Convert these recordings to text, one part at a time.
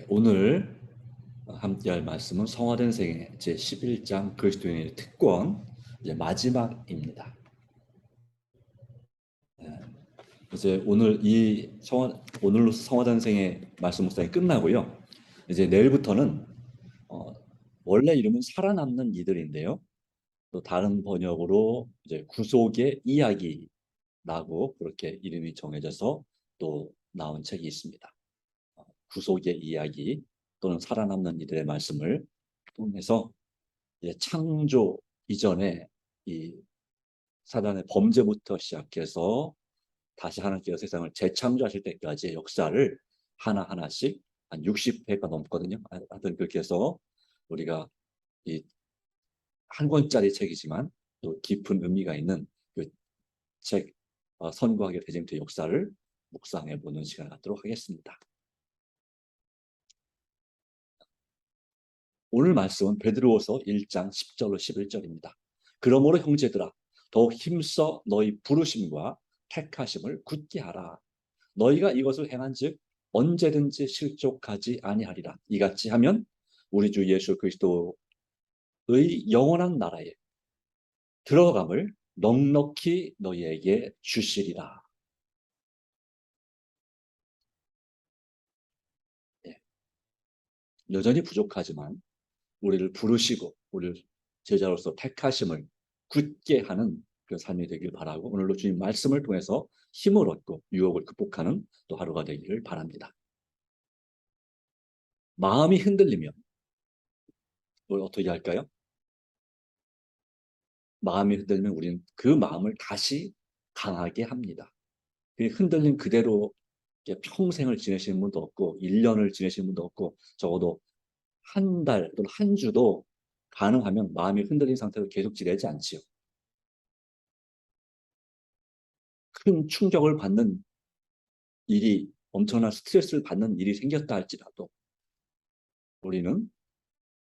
오늘 함께 할 말씀은 성화된 생애 제11장 그리스도인의 특권 이제 마지막입니다. 이제 오늘로 성화된 생애 말씀 묵상이 끝나고요. 이제 내일부터는 어, 원래 이름은 살아남는 이들인데요. 또 다른 번역으로 이제 구속의 이야기라고 그렇게 이름이 정해져서 또 나온 책이 있습니다. 구속의 이야기 또는 살아남는 이들의 말씀을 통해서 창조 이전에 이 사단의 범죄부터 시작해서 다시 하나님께서 세상을 재창조하실 때까지의 역사를 하나하나씩 한 60회가 넘거든요. 하여튼 그렇게 해서 우리가 이 한 권짜리 책이지만 또 깊은 의미가 있는 그 책 선구하게 대쟁투의 역사를 묵상해 보는 시간 갖도록 하겠습니다. 오늘 말씀은 베드로후서 1장 10절로 11절입니다. 그러므로 형제들아 더욱 힘써 너희 부르심과 택하심을 굳게 하라. 너희가 이것을 행한즉 언제든지 실족하지 아니하리라. 이같이 하면 우리 주 예수 그리스도의 영원한 나라에 들어감을 넉넉히 너희에게 주시리라. 네. 여전히 부족하지만 우리를 부르시고 우리를 제자로서 택하심을 굳게 하는 그 삶이 되길 바라고 오늘도 주님 말씀을 통해서 힘을 얻고 유혹을 극복하는 또 하루가 되기를 바랍니다. 마음이 흔들리면 뭘 어떻게 할까요? 마음이 흔들리면 우리는 그 마음을 다시 강하게 합니다. 흔들림 그대로 평생을 지내시는 분도 없고 1년을 지내시는 분도 없고 적어도 한 달 또는 한 주도 가능하면 마음이 흔들린 상태로 계속 지내지 않지요. 큰 충격을 받는 일이 엄청난 스트레스를 받는 일이 생겼다 할지라도 우리는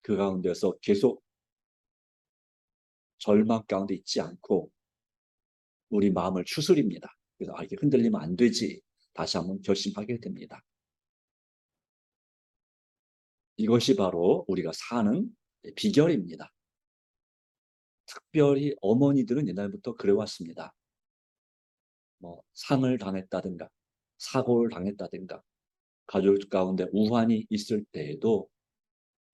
그 가운데서 계속 절망 가운데 있지 않고 우리 마음을 추스립니다. 그래서 이게 흔들리면 안 되지. 다시 한번 결심하게 됩니다. 이것이 바로 우리가 사는 비결입니다. 특별히 어머니들은 옛날부터 그래왔습니다. 상을 당했다든가 사고를 당했다든가 가족 가운데 우환이 있을 때에도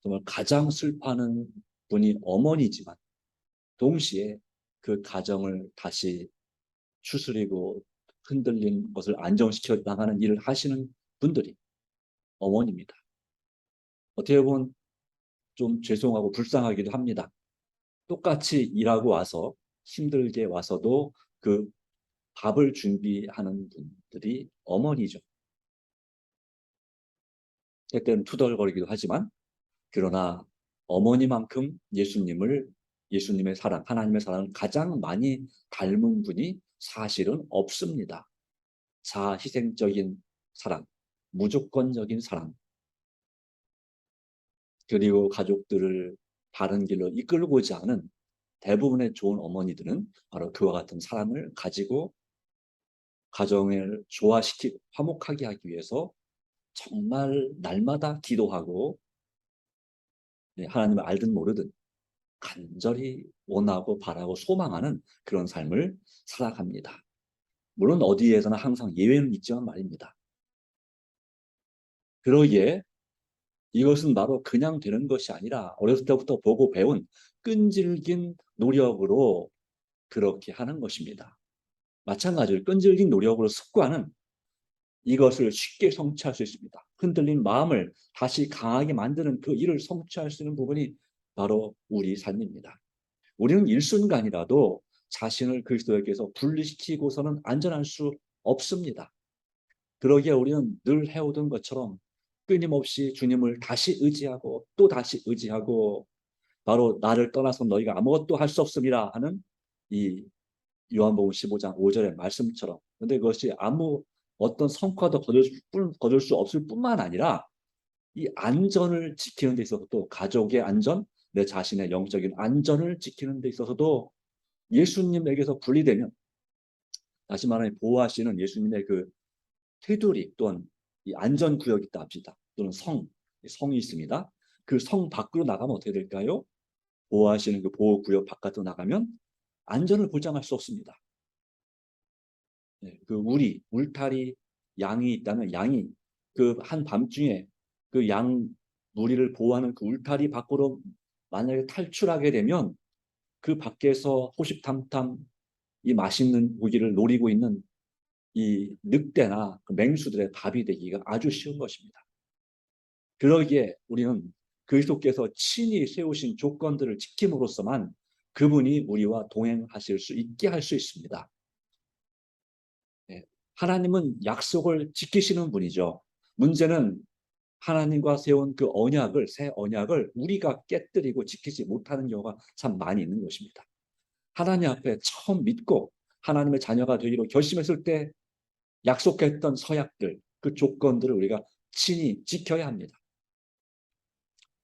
정말 가장 슬퍼하는 분이 어머니지만 동시에 그 가정을 다시 추스리고 흔들린 것을 안정시켜 나가는 일을 하시는 분들이 어머니입니다. 어떻게 보면 좀 죄송하고 불쌍하기도 합니다. 똑같이 일하고 와서 힘들게 와서도 그 밥을 준비하는 분들이 어머니죠. 때때는 투덜거리기도 하지만 그러나 어머니만큼 예수님의 사랑, 하나님의 사랑을 가장 많이 닮은 분이 사실은 없습니다. 자희생적인 사랑, 무조건적인 사랑, 그리고 가족들을 바른 길로 이끌고자 하는 대부분의 좋은 어머니들은 바로 그와 같은 사랑을 가지고 가정을 조화시키고 화목하게 하기 위해서 정말 날마다 기도하고 하나님을 알든 모르든 간절히 원하고 바라고 소망하는 그런 삶을 살아갑니다. 물론 어디에서나 항상 예외는 있지만 말입니다. 그러기에 이것은 바로 그냥 되는 것이 아니라 어렸을 때부터 보고 배운 끈질긴 노력으로 그렇게 하는 것입니다. 마찬가지로 끈질긴 노력으로 습관은 이것을 쉽게 성취할 수 있습니다. 흔들린 마음을 다시 강하게 만드는 그 일을 성취할 수 있는 부분이 바로 우리 삶입니다. 우리는 일순간이라도 자신을 그리스도에게서 분리시키고서는 안전할 수 없습니다. 그러기에 우리는 늘 해오던 것처럼 끊임없이 주님을 다시 의지하고 또 다시 의지하고 바로 나를 떠나서 너희가 아무것도 할 수 없음이라 하는 이 요한복음 15장 5절의 말씀처럼 근데 그것이 아무 어떤 성과도 거둘 수 없을 뿐만 아니라 이 안전을 지키는 데 있어서도 가족의 안전, 내 자신의 영적인 안전을 지키는 데 있어서도 예수님에게서 분리되면 다시 말하면 보호하시는 예수님의 그 테두리 또는 이 안전구역이 있다 합시다. 또는 성, 성이 있습니다. 그 성 밖으로 나가면 어떻게 될까요? 보호하시는 그 보호구역 바깥으로 나가면 안전을 보장할 수 없습니다. 네, 그 울타리 양이 있다면 양이 그 한밤중에 그 양 무리를 보호하는 그 울타리 밖으로 만약에 탈출하게 되면 그 밖에서 호시탐탐 이 맛있는 고기를 노리고 있는 이 늑대나 그 맹수들의 밥이 되기가 아주 쉬운 것입니다. 그러기에 우리는 그리스도께서 친히 세우신 조건들을 지킴으로써만 그분이 우리와 동행하실 수 있게 할 수 있습니다. 네. 하나님은 약속을 지키시는 분이죠. 문제는 하나님과 세운 그 언약을, 새 언약을 우리가 깨뜨리고 지키지 못하는 경우가 참 많이 있는 것입니다. 하나님 앞에 처음 믿고 하나님의 자녀가 되기로 결심했을 때 약속했던 서약들, 그 조건들을 우리가 친히 지켜야 합니다.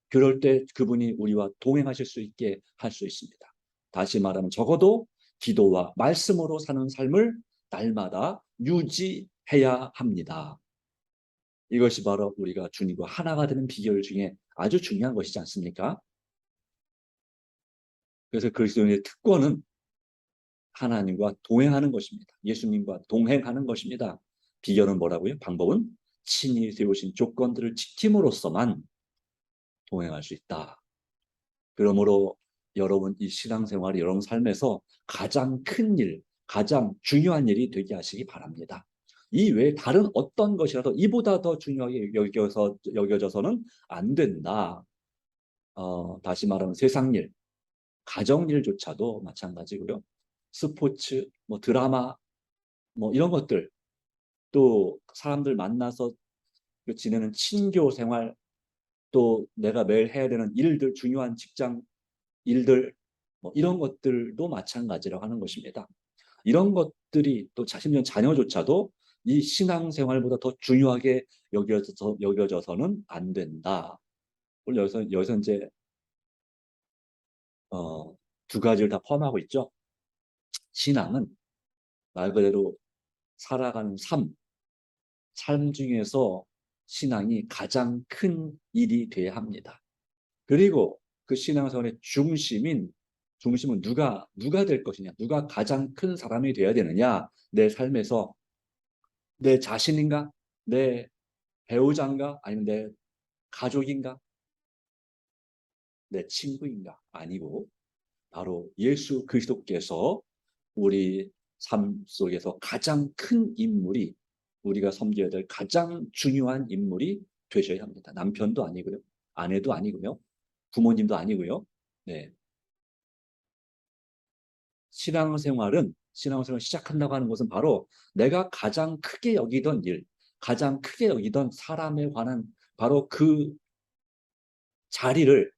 그럴 때 그분이 우리와 동행하실 수 있게 할 수 있습니다. 다시 말하면 적어도 기도와 말씀으로 사는 삶을 날마다 유지해야 합니다. 이것이 바로 우리가 주님과 하나가 되는 비결 중에 아주 중요한 것이지 않습니까? 그래서 그리스도인의 특권은 하나님과 동행하는 것입니다. 예수님과 동행하는 것입니다. 비결은 뭐라고요? 방법은 친히 세우신 조건들을 지킴으로써만 동행할 수 있다. 그러므로 여러분 이 신앙생활이 여러분 삶에서 가장 큰 일, 가장 중요한 일이 되게 하시기 바랍니다. 이 외에 다른 어떤 것이라도 이보다 더 중요하게 여겨져서는 안 된다. 다시 말하면 세상 일, 가정 일조차도 마찬가지고요. 스포츠, 뭐 드라마, 뭐 이런 것들, 또 사람들 만나서 지내는 친교 생활, 또 내가 매일 해야 되는 일들, 중요한 직장 일들, 뭐 이런 것들도 마찬가지라고 하는 것입니다. 이런 것들이 또 심지어 자녀조차도 이 신앙생활보다 더 중요하게 여겨져서는 안 된다. 물론 여기서 이제 두 가지를 다 포함하고 있죠. 신앙은 말 그대로 살아가는 삶 중에서 신앙이 가장 큰 일이 돼야 합니다. 그리고 그 신앙생활의 중심은 누가 될 것이냐, 누가 가장 큰 사람이 되어야 되느냐, 내 삶에서 내 자신인가, 내 배우자인가, 아니면 내 가족인가, 내 친구인가, 아니고 바로 예수 그리스도께서 우리 삶 속에서 가장 큰 인물이, 우리가 섬겨야 될 가장 중요한 인물이 되셔야 합니다. 남편도 아니고요, 아내도 아니고요, 부모님도 아니고요. 네. 신앙생활을 시작한다고 하는 것은 바로 내가 가장 크게 여기던 일, 가장 크게 여기던 사람에 관한 바로 그 자리를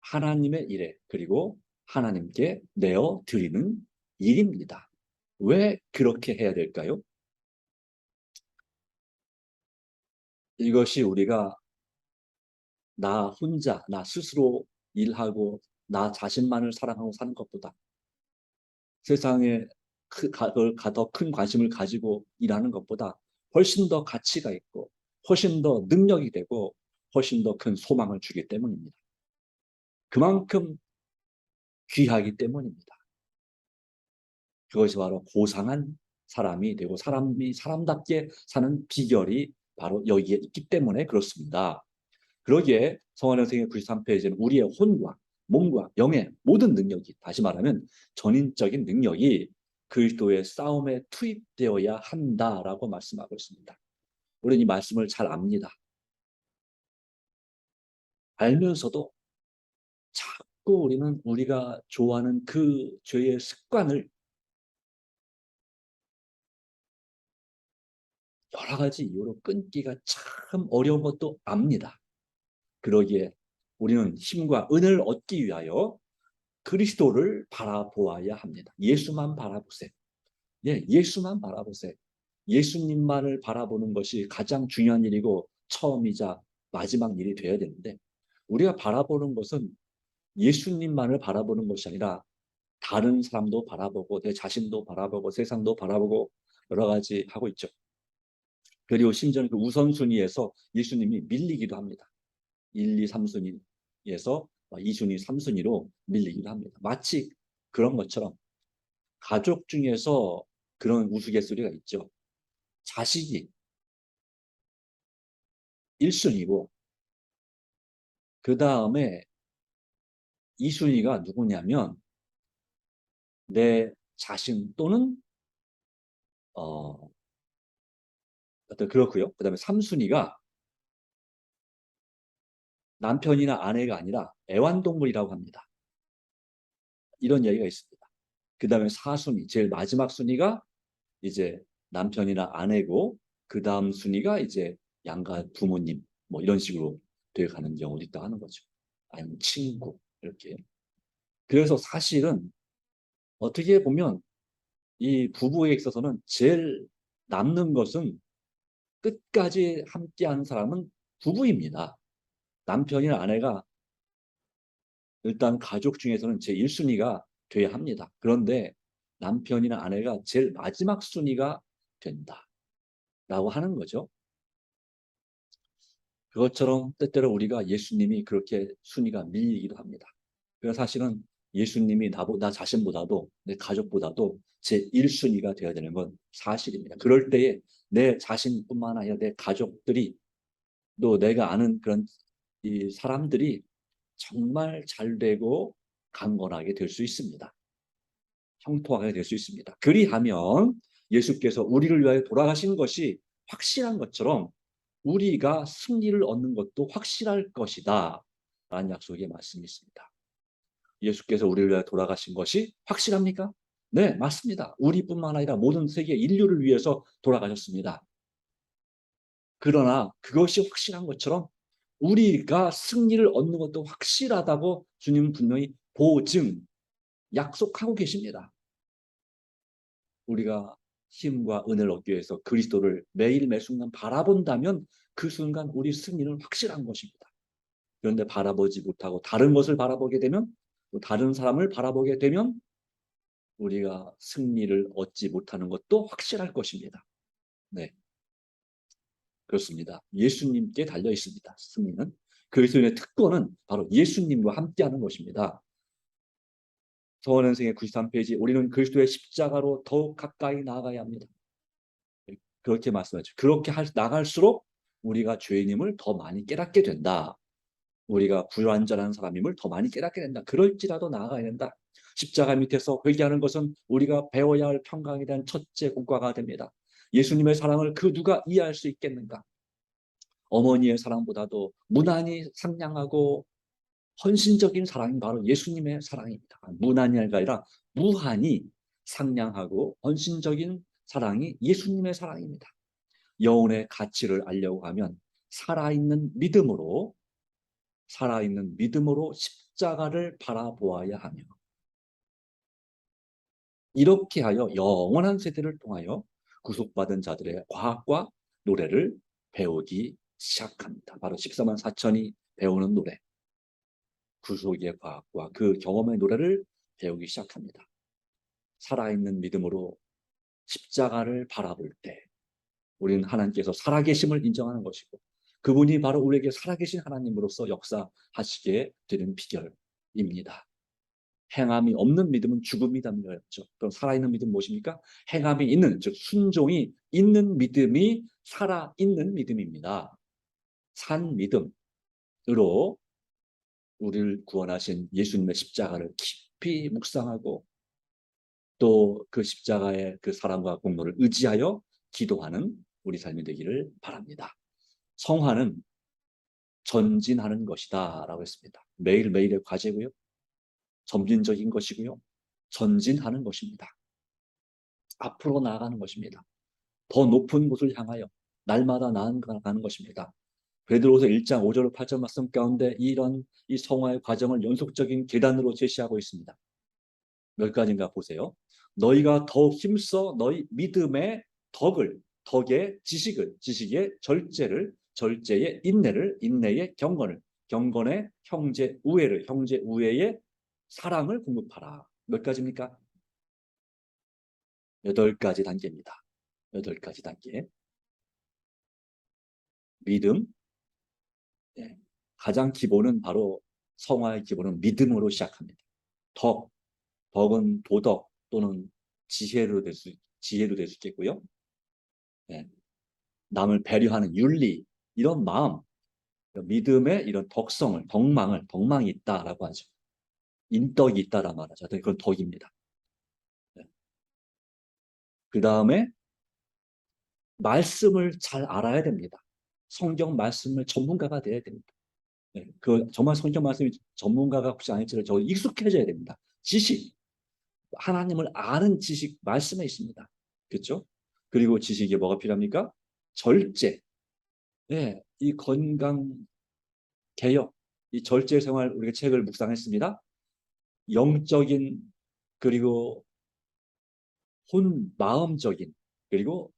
하나님의 일에, 그리고 하나님께 내어 드리는 일입니다. 왜 그렇게 해야 될까요? 이것이 우리가 나 혼자, 나 스스로 일하고 나 자신만을 사랑하고 사는 것보다 세상에 더 큰 관심을 가지고 일하는 것보다 훨씬 더 가치가 있고 훨씬 더 능력이 되고 훨씬 더 큰 소망을 주기 때문입니다. 그만큼 귀하기 때문입니다. 그것이 바로 고상한 사람이 되고 사람답게 사는 비결이 바로 여기에 있기 때문에 그렇습니다. 그러기에 성화령 생의 93페이지는 우리의 혼과 몸과 영의 모든 능력이, 다시 말하면 전인적인 능력이 그리스도의 싸움에 투입되어야 한다라고 말씀하고 있습니다. 우리는 이 말씀을 잘 압니다. 알면서도 자꾸 우리는 우리가 좋아하는 그 죄의 습관을 여러 가지 이유로 끊기가 참 어려운 것도 압니다. 그러기에 우리는 힘과 은혜를 얻기 위하여 그리스도를 바라보아야 합니다. 예수만 바라보세요. 예, 예수만 바라보세요. 예수님만을 바라보는 것이 가장 중요한 일이고 처음이자 마지막 일이 되어야 되는데, 우리가 바라보는 것은 예수님만을 바라보는 것이 아니라 다른 사람도 바라보고 내 자신도 바라보고 세상도 바라보고 여러 가지 하고 있죠. 그리고 심지어는 그 우선순위에서 예수님이 밀리기도 합니다. 1, 2, 3순위에서 2순위, 3순위로 밀리기도 합니다. 마치 그런 것처럼 가족 중에서 그런 우스갯소리가 있죠. 자식이 1순위고 그 다음에 2순위가 누구냐면 내 자신 또는 어, 어떤 그렇고요. 그 다음에 3순위가 남편이나 아내가 아니라 애완동물이라고 합니다. 이런 얘기가 있습니다. 그 다음에 4순위, 제일 마지막 순위가 이제 남편이나 아내고 그 다음 순위가 이제 양가 부모님 뭐 이런 식으로 돼가는 경우도 있다 하는 거죠. 아니면 친구 이렇게. 그래서 사실은 어떻게 보면 이 부부에 있어서는 제일 남는 것은 끝까지 함께하는 사람은 부부입니다. 남편이나 아내가 일단 가족 중에서는 제 1순위가 돼야 합니다. 그런데 남편이나 아내가 제일 마지막 순위가 된다라고 하는 거죠. 그것처럼 때때로 우리가 예수님이 그렇게 순위가 밀리기도 합니다. 그래서 사실은 예수님이 나 자신보다도 내 가족보다도 제 1순위가 되어야 되는 건 사실입니다. 그럴 때에 내 자신뿐만 아니라 내 가족들이 또 내가 아는 그런 이 사람들이 정말 잘 되고 강건하게 될 수 있습니다. 형통하게 될 수 있습니다. 그리하면 예수께서 우리를 위하여 돌아가신 것이 확실한 것처럼 우리가 승리를 얻는 것도 확실할 것이다 라는 약속의 말씀이 있습니다. 예수께서 우리를 위하여 돌아가신 것이 확실합니까? 네, 맞습니다. 우리뿐만 아니라 모든 세계 인류를 위해서 돌아가셨습니다. 그러나 그것이 확실한 것처럼 우리가 승리를 얻는 것도 확실하다고 주님은 분명히 보증, 약속하고 계십니다. 우리가 힘과 은혜를 얻기 위해서 그리스도를 매일 매 순간 바라본다면 그 순간 우리 승리는 확실한 것입니다. 그런데 바라보지 못하고 다른 것을 바라보게 되면 또 다른 사람을 바라보게 되면 우리가 승리를 얻지 못하는 것도 확실할 것입니다. 네, 그렇습니다. 예수님께 달려 있습니다. 승리는. 그리스도인의 특권은 바로 예수님과 함께하는 것입니다. 서원은생의 93페이지 우리는 그리스도의 십자가로 더욱 가까이 나아가야 합니다. 그렇게 말씀하죠. 그렇게 나갈수록 우리가 죄인임을 더 많이 깨닫게 된다. 우리가 불완전한 사람임을 더 많이 깨닫게 된다. 그럴지라도 나아가야 된다. 십자가 밑에서 회개하는 것은 우리가 배워야 할 평강에 대한 첫째 국가가 됩니다. 예수님의 사랑을 그 누가 이해할 수 있겠는가? 어머니의 사랑보다도 무난히 상냥하고 헌신적인 사랑이 바로 예수님의 사랑입니다. 무난히 아니라 무한히 상냥하고 헌신적인 사랑이 예수님의 사랑입니다. 영혼의 가치를 알려고 하면 살아있는 믿음으로 십자가를 바라보아야 하며 이렇게 하여 영원한 세대를 통하여 구속받은 자들의 과학과 노래를 배우기 시작합니다. 바로 14만 4천이 배우는 노래, 구속의 과학과 그 경험의 노래를 배우기 시작합니다. 살아있는 믿음으로 십자가를 바라볼 때 우리는 하나님께서 살아계심을 인정하는 것이고 그분이 바로 우리에게 살아계신 하나님으로서 역사하시게 되는 비결입니다. 행함이 없는 믿음은 죽음이다는 거였죠. 그럼 살아있는 믿음은 무엇입니까? 행함이 있는, 즉 순종이 있는 믿음이 살아있는 믿음입니다. 산 믿음으로 우리를 구원하신 예수님의 십자가를 깊이 묵상하고 또 그 십자가의 그 사랑과 공로를 의지하여 기도하는 우리 삶이 되기를 바랍니다. 성화는 전진하는 것이다 라고 했습니다. 매일매일의 과제고요. 점진적인 것이고요. 전진하는 것입니다. 앞으로 나아가는 것입니다. 더 높은 곳을 향하여 날마다 나아가는 것입니다. 베드로후서 1장 5절 8절 말씀 가운데 이런 이 성화의 과정을 연속적인 계단으로 제시하고 있습니다. 몇 가지인가 보세요. 너희가 더욱 힘써 너희 믿음의 덕의 지식의 절제의 인내를, 인내의 경건의 형제 우애의 사랑을 공급하라. 몇 가지입니까? 8가지 단계입니다. 8가지 단계. 믿음. 예. 가장 기본은 바로 성화의 기본은 믿음으로 시작합니다. 덕, 덕은 도덕 또는 지혜로 될 수 있겠고요. 예. 남을 배려하는 윤리, 이런 마음, 믿음의 이런 덕망이 있다라고 하죠. 인덕이 있다라 말하죠. 그건 덕입니다. 예. 그 다음에 말씀을 잘 알아야 됩니다. 성경 말씀을 전문가가 돼야 됩니다. 네, 그 정말 성경 말씀이 전문가가 혹시 아닐지라도 저 익숙해져야 됩니다. 지식, 하나님을 아는 지식 말씀에 있습니다. 그렇죠? 그리고 지식이 뭐가 필요합니까? 절제. 네, 이 건강 개혁, 이 절제 생활 우리가 책을 묵상했습니다. 영적인 그리고 마음적인 그리고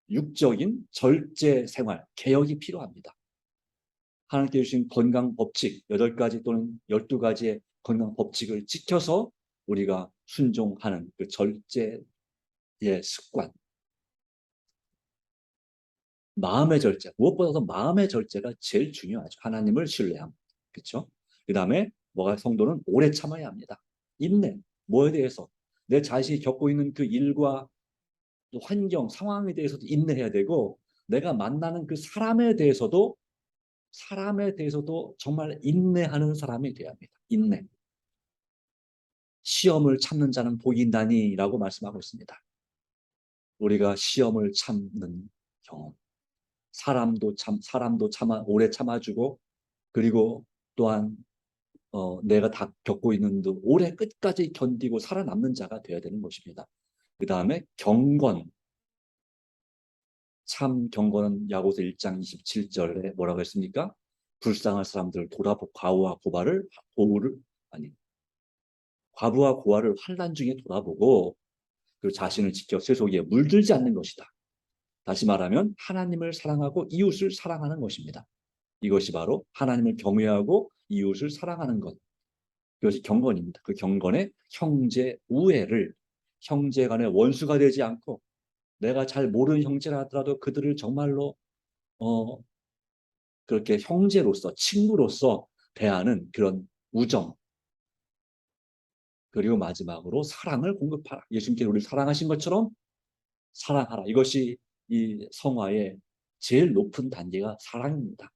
육적인 절제 생활 개혁이 필요합니다. 하나님께 주신 건강 법칙 8가지 또는 12가지의 건강 법칙을 지켜서 우리가 순종하는 그 절제의 습관. 마음의 절제. 무엇보다도 마음의 절제가 제일 중요하죠. 하나님을 신뢰함. 그렇죠? 그 다음에 성도는 오래 참아야 합니다. 인내. 뭐에 대해서? 내 자신이 겪고 있는 그 일과 또 환경, 상황에 대해서도 인내해야 되고 내가 만나는 그 사람에 대해서도 정말 인내하는 사람이 되어야 합니다. 인내. 시험을 참는 자는 복이 있나니라고 말씀하고 있습니다. 우리가 시험을 참는 경험. 사람도 오래 참아주고 그리고 또한 내가 다 겪고 있는 듯 오래 끝까지 견디고 살아남는 자가 되어야 되는 것입니다. 그 다음에 경건. 참 경건은 야고보서 1장 27절에 뭐라고 했습니까? 불쌍한 사람들 과부와 고아를 환난 중에 돌아보고 그 자신을 지켜 세속에 물들지 않는 것이다. 다시 말하면 하나님을 사랑하고 이웃을 사랑하는 것입니다. 이것이 바로 하나님을 경외하고 이웃을 사랑하는 것. 그것이 경건입니다. 그 경건의 형제 간의 원수가 되지 않고 내가 잘 모르는 형제라 하더라도 그들을 정말로 그렇게 형제로서 친구로서 대하는 그런 우정. 그리고 마지막으로 사랑을 공급하라. 예수님께서 우리를 사랑하신 것처럼 사랑하라. 이것이 이 성화의 제일 높은 단계가 사랑입니다.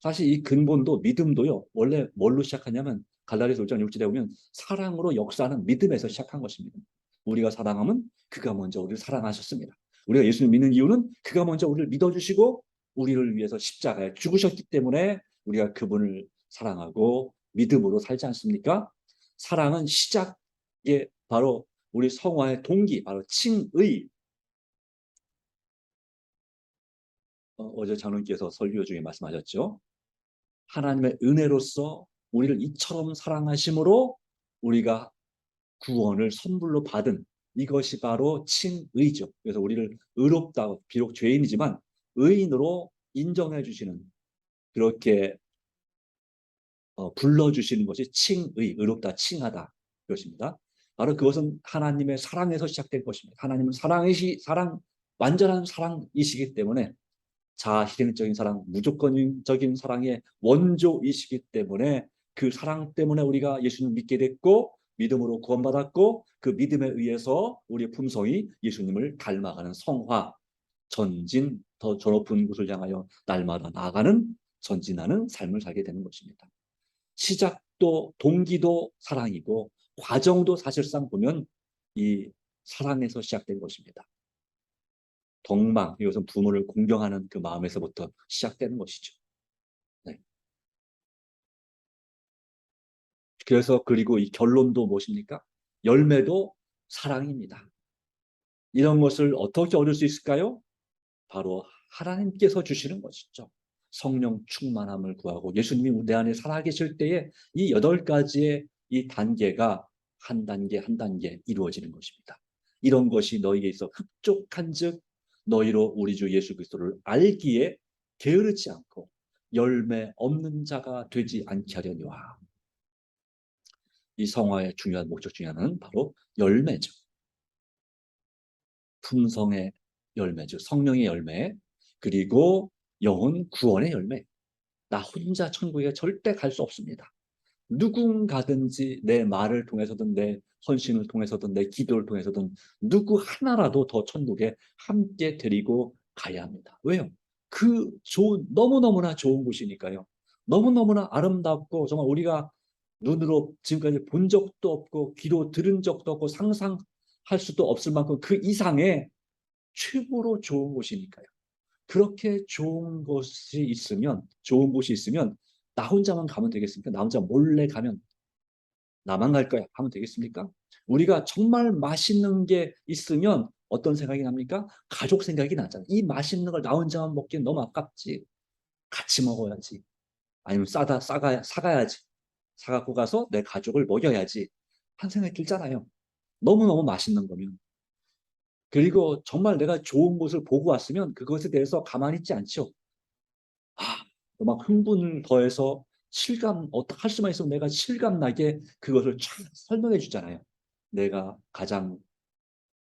사실 이 근본도 믿음도요. 원래 뭘로 시작하냐면 갈라디아서 5장 6절에 보면 사랑으로 역사하는 믿음에서 시작한 것입니다. 우리가 사랑하면 그가 먼저 우리를 사랑하셨습니다. 우리가 예수를 믿는 이유는 그가 먼저 우리를 믿어주시고 우리를 위해서 십자가에 죽으셨기 때문에 우리가 그분을 사랑하고 믿음으로 살지 않습니까? 사랑은 시작에 바로 우리 성화의 동기, 바로 칭의. 어제 장로님께서 설교 중에 말씀하셨죠. 하나님의 은혜로서 우리를 이처럼 사랑하심으로 우리가 구원을 선물로 받은 이것이 바로 칭의죠. 그래서 우리를 의롭다고 비록 죄인이지만 의인으로 인정해 주시는 그렇게 불러주시는 것이 의롭다 칭하다 그것입니다. 바로 그것은 하나님의 사랑에서 시작된 것입니다. 하나님은 완전한 사랑이시기 때문에 자아실현적인 사랑, 무조건적인 사랑의 원조이시기 때문에 그 사랑 때문에 우리가 예수님을 믿게 됐고 믿음으로 구원받았고 그 믿음에 의해서 우리의 품성이 예수님을 닮아가는 성화, 전진, 더 높은 곳을 향하여 날마다 나아가는 전진하는 삶을 살게 되는 것입니다. 시작도 동기도 사랑이고 과정도 사실상 보면 이 사랑에서 시작된 것입니다. 덕망, 이것은 부모를 공경하는 그 마음에서부터 시작되는 것이죠. 네. 그리고 이 결론도 무엇입니까? 열매도 사랑입니다. 이런 것을 어떻게 얻을 수 있을까요? 바로 하나님께서 주시는 것이죠. 성령 충만함을 구하고 예수님이 내 안에 살아계실 때에 이 8가지의 이 단계가 한 단계 한 단계 이루어지는 것입니다. 이런 것이 너희에게 있어 흡족한즉 너희로 우리 주 예수 그리스도를 알기에 게으르지 않고 열매 없는 자가 되지 않게 하려니와. 이 성화의 중요한 목적 중에 하나는 바로 열매죠. 품성의 열매죠. 성령의 열매. 그리고 영혼 구원의 열매. 나 혼자 천국에 절대 갈 수 없습니다. 누군가든지 내 말을 통해서든 내 헌신을 통해서든 내 기도를 통해서든 누구 하나라도 더 천국에 함께 데리고 가야 합니다. 왜요? 그 좋은, 너무너무나 좋은 곳이니까요. 너무너무나 아름답고 정말 우리가 눈으로 지금까지 본 적도 없고 귀로 들은 적도 없고 상상할 수도 없을 만큼 그 이상의 최고로 좋은 곳이니까요. 그렇게 좋은 곳이 있으면, 좋은 곳이 있으면 나 혼자만 가면 되겠습니까? 나 혼자 몰래 가면 나만 갈 거야 하면 되겠습니까? 우리가 정말 맛있는 게 있으면 어떤 생각이 납니까? 가족 생각이 나잖아요. 이 맛있는 걸 나 혼자만 먹기엔 너무 아깝지. 같이 먹어야지. 아니면 사가야지. 사갖고 가서 내 가족을 먹여야지. 한 생각이 들잖아요. 너무너무 맛있는 거면. 그리고 정말 내가 좋은 곳을 보고 왔으면 그것에 대해서 가만히 있지 않죠. 아, 막 흥분을 더해서 어떻게 할 수만 있으면 내가 실감나게 그것을 쫙 설명해 주잖아요. 내가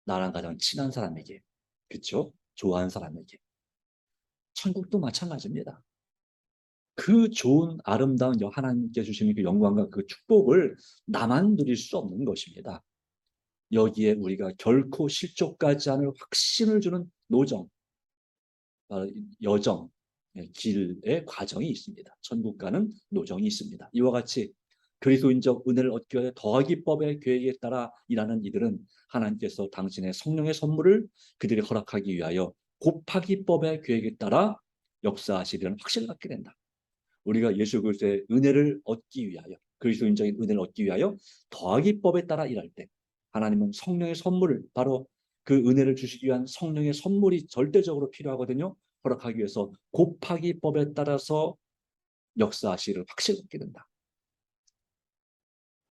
나랑 가장 친한 사람에게, 그쵸? 좋아하는 사람에게. 천국도 마찬가지입니다. 그 좋은 아름다운 하나님께 주시는 그 영광과 그 축복을 나만 누릴 수 없는 것입니다. 여기에 우리가 결코 실족하지 않을 확신을 주는 노정, 여정, 길의 과정이 있습니다. 천국 가는 노정이 있습니다. 이와 같이 그리스도인적 은혜를 얻기 위해 더하기법의 계획에 따라 일하는 이들은 하나님께서 당신의 성령의 선물을 그들이 허락하기 위하여 곱하기법의 계획에 따라 역사하시리라는 확신을 갖게 된다. 우리가 예수 그리스도의 은혜를 얻기 위하여, 그리스도인적인 은혜를 얻기 위하여 더하기법에 따라 일할 때 하나님은 성령의 선물을, 바로 그 은혜를 주시기 위한 성령의 선물이 절대적으로 필요하거든요. 허락하기 위해서 곱하기법에 따라서 역사하시를 확실히 얻게 된다.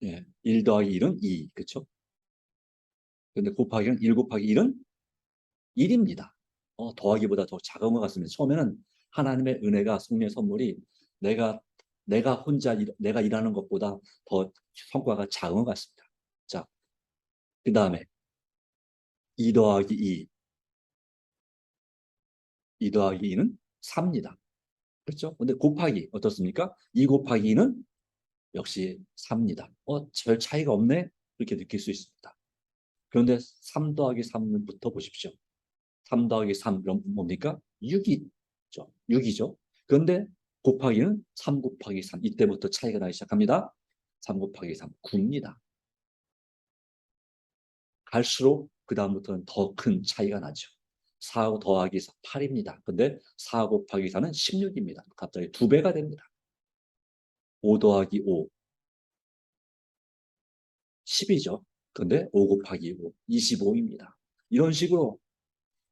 예, 1 더하기 1은 2, 그렇죠? 근데 곱하기는 1 곱하기 1은 1입니다. 더하기보다 더 작은 것 같습니다. 처음에는 하나님의 은혜가, 성령의 선물이 내가 내가 일하는 것보다 더 성과가 작은 것 같습니다. 자, 그 다음에 2 더하기 2 더하기 2는 4입니다. 그렇죠? 근데 곱하기 어떻습니까? 2 곱하기 2는 역시 4입니다. 별 차이가 없네? 이렇게 느낄 수 있습니다. 그런데 3 더하기 3부터 보십시오. 3 더하기 3, 그럼 뭡니까? 6이죠. 6이죠. 그런데 곱하기는 3 곱하기 3. 이때부터 차이가 나기 시작합니다. 3 곱하기 3, 9입니다. 갈수록 그 다음부터는 더 큰 차이가 나죠. 4 더하기 4, 8입니다. 근데 4 곱하기 4는 16입니다. 갑자기 2배가 됩니다. 5 더하기 5, 10이죠. 근데 5 곱하기 5, 25입니다. 이런 식으로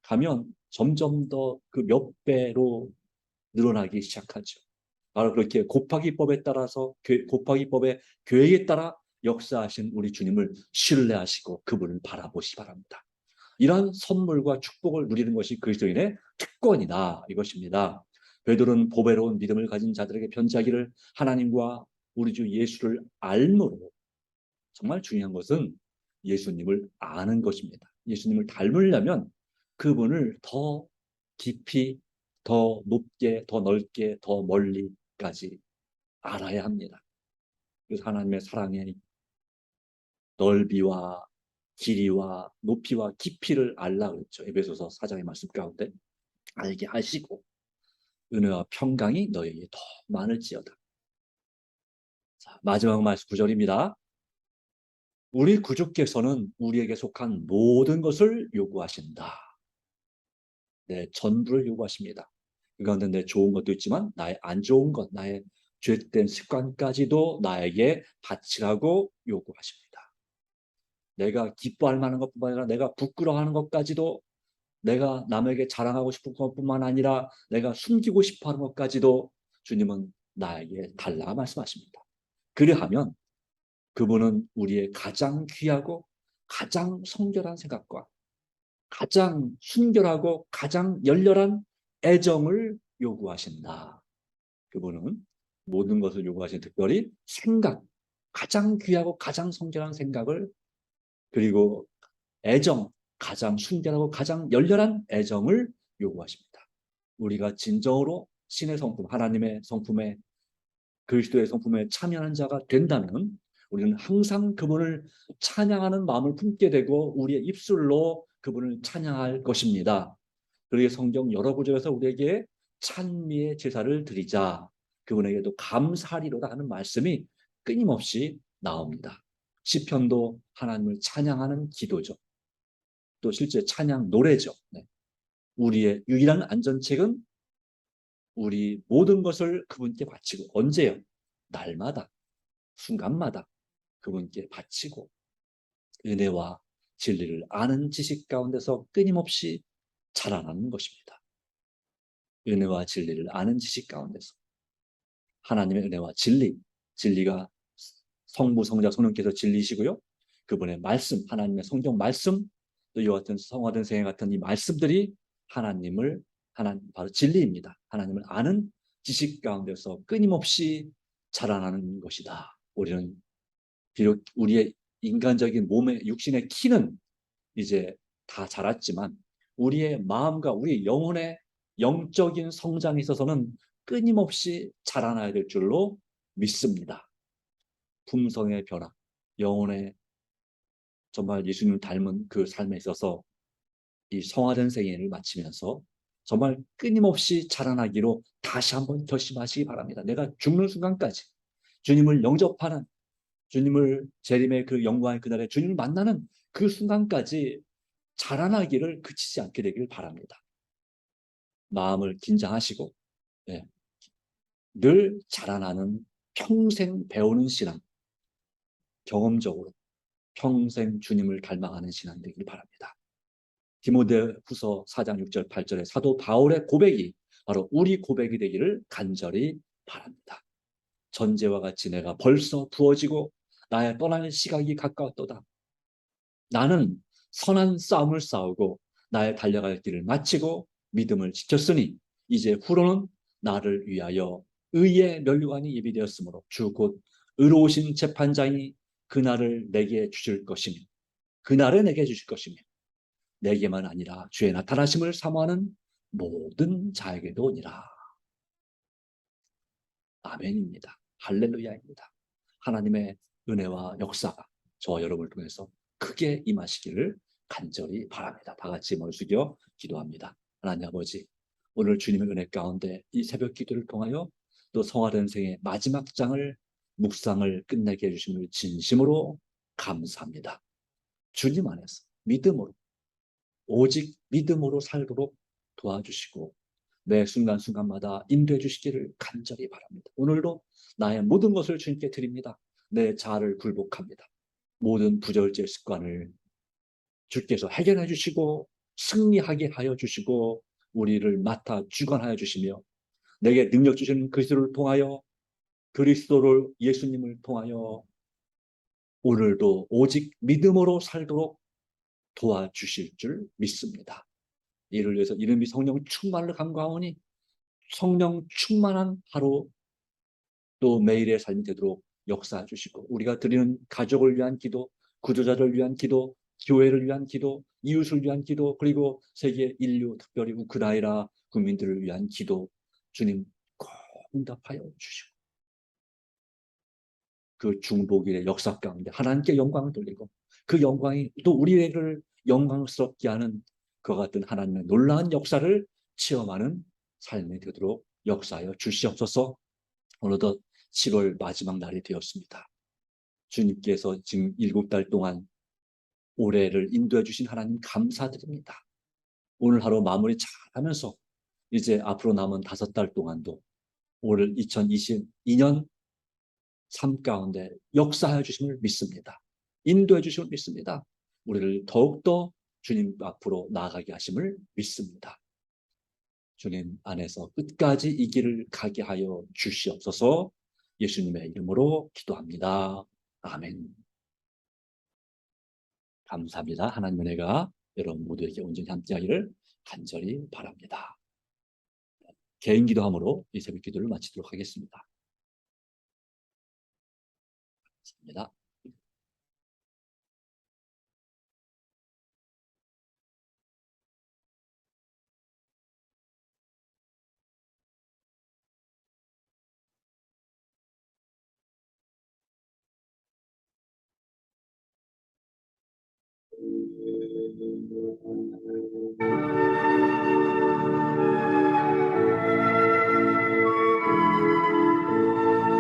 가면 점점 더 그 몇 배로 늘어나기 시작하죠. 바로 그렇게 곱하기법에 따라서, 곱하기법의 계획에 따라 역사하신 우리 주님을 신뢰하시고 그분을 바라보시 바랍니다. 이러한 선물과 축복을 누리는 것이 그리스도인의 특권이다, 이것입니다. 베드로는 보배로운 믿음을 가진 자들에게 편지하기를, 하나님과 우리 주 예수를 알므로, 정말 중요한 것은 예수님을 아는 것입니다. 예수님을 닮으려면 그분을 더 깊이, 더 높게, 더 넓게, 더 멀리까지 알아야 합니다. 그래서 하나님의 사랑의 넓이와 길이와 높이와 깊이를 알라 그랬죠. 에베소서 4장의 말씀 가운데 알게 하시고 은혜와 평강이 너에게 더 많을지어다. 자, 마지막 말씀 9절입니다. 우리 구주께서는 우리에게 속한 모든 것을 요구하신다. 내 전부를 요구하십니다. 그 가운데 내 좋은 것도 있지만 나의 안 좋은 것, 나의 죄된 습관까지도 나에게 바치라고 요구하십니다. 내가 기뻐할 만한 것뿐만 아니라 내가 부끄러워하는 것까지도, 내가 남에게 자랑하고 싶은 것뿐만 아니라 내가 숨기고 싶어하는 것까지도 주님은 나에게 달라 말씀하십니다. 그리하면 그분은 우리의 가장 귀하고 가장 성결한 생각과 가장 순결하고 가장 열렬한 애정을 요구하신다. 그분은 모든 것을 요구하신, 특별히 생각, 가장 귀하고 가장 성결한 생각을, 그리고 애정, 가장 순결하고 가장 열렬한 애정을 요구하십니다. 우리가 진정으로 신의 성품, 하나님의 성품에, 그리스도의 성품에 참여하는 자가 된다면 우리는 항상 그분을 찬양하는 마음을 품게 되고 우리의 입술로 그분을 찬양할 것입니다. 그리고 성경 여러 구절에서 우리에게 찬미의 제사를 드리자, 그분에게도 감사하리로다 하는 말씀이 끊임없이 나옵니다. 시편도 하나님을 찬양하는 기도죠. 또 실제 찬양 노래죠. 네. 우리의 유일한 안전책은 우리 모든 것을 그분께 바치고, 언제요? 날마다, 순간마다 그분께 바치고 은혜와 진리를 아는 지식 가운데서 끊임없이 자라나는 것입니다. 은혜와 진리를 아는 지식 가운데서 하나님의 은혜와 진리, 진리가 성부, 성자, 성령께서 진리시고요. 그분의 말씀, 하나님의 성경 말씀, 또 이와 같은 성화된 생애 같은 이 말씀들이 하나님 바로 진리입니다. 하나님을 아는 지식 가운데서 끊임없이 자라나는 것이다. 우리는 비록 우리의 인간적인 몸의 육신의 키는 이제 다 자랐지만 우리의 마음과 우리 영혼의 영적인 성장에 있어서는 끊임없이 자라나야 될 줄로 믿습니다. 품성의 변화, 영혼의 정말 예수님을 닮은 그 삶에 있어서 이 성화된 생애를 마치면서 정말 끊임없이 자라나기로 다시 한번 결심하시기 바랍니다. 내가 죽는 순간까지 주님을 영접하는, 주님을 재림의 그 영광의 그날에 주님을 만나는 그 순간까지 자라나기를 그치지 않게 되길 바랍니다. 마음을 긴장하시고, 네, 늘 자라나는, 평생 배우는 신앙, 경험적으로 평생 주님을 닮아가는 신앙 되길 바랍니다. 디모데후서 4장 6절 8절의 사도 바울의 고백이 바로 우리 고백이 되기를 간절히 바랍니다. 전제와 같이 내가 벌써 부어지고 나의 떠나는 시각이 가까웠도다. 나는 선한 싸움을 싸우고 나의 달려갈 길을 마치고 믿음을 지켰으니 이제 후로는 나를 위하여 의의 면류관이 예비되었으므로 주 곧 의로우신 재판장이 그날을 내게 주실 것이며, 그날에 내게 주실 것이며 내게만 아니라 주의 나타나심을 사모하는 모든 자에게도니라. 아멘입니다. 할렐루야입니다. 하나님의 은혜와 역사가 저와 여러분을 통해서 크게 임하시기를 간절히 바랍니다. 다 같이 머리 숙여 기도합니다. 하나님 아버지, 오늘 주님의 은혜 가운데 이 새벽 기도를 통하여 또 성화된 생의 마지막 장을 묵상을 끝내게 해주심을 진심으로 감사합니다. 주님 안에서 믿음으로, 오직 믿음으로 살도록 도와주시고 매 순간순간마다 인도해 주시기를 간절히 바랍니다. 오늘도 나의 모든 것을 주님께 드립니다. 내 자아를 굴복합니다. 모든 부절제 습관을 주께서 해결해 주시고 승리하게 하여 주시고 우리를 맡아 주관하여 주시며 내게 능력 주시는 그리스도를 통하여, 그리스도를, 예수님을 통하여 오늘도 오직 믿음으로 살도록 도와주실 줄 믿습니다. 이를 위해서 이름이 성령 충만을 간구하오니 성령 충만한 하루 또 매일의 삶이 되도록 역사해 주시고, 우리가 드리는 가족을 위한 기도, 구조자를 위한 기도, 교회를 위한 기도, 이웃을 위한 기도, 그리고 세계 인류, 특별히 우크라이나 국민들을 위한 기도, 주님 꼭 응답하여 주시고 그 중보기의 역사 가운데 하나님께 영광을 돌리고 그 영광이 또 우리를 영광스럽게 하는 그와 같은 하나님의 놀라운 역사를 체험하는 삶이 되도록 역사하여 주시옵소서. 어느덧 7월 마지막 날이 되었습니다. 주님께서 지금 7달 동안 올해를 인도해 주신 하나님 감사드립니다. 오늘 하루 마무리 잘 하면서 이제 앞으로 남은 5달 동안도 올 2022년 삶 가운데 역사하여 주심을 믿습니다. 인도해 주심을 믿습니다. 우리를 더욱더 주님 앞으로 나아가게 하심을 믿습니다. 주님 안에서 끝까지 이 길을 가게 하여 주시옵소서. 예수님의 이름으로 기도합니다. 아멘. 감사합니다. 하나님의 은혜가 여러분 모두에게 온전히 함께하기를 간절히 바랍니다. 개인 기도함으로 이 새벽 기도를 마치도록 하겠습니다. 감사합니다.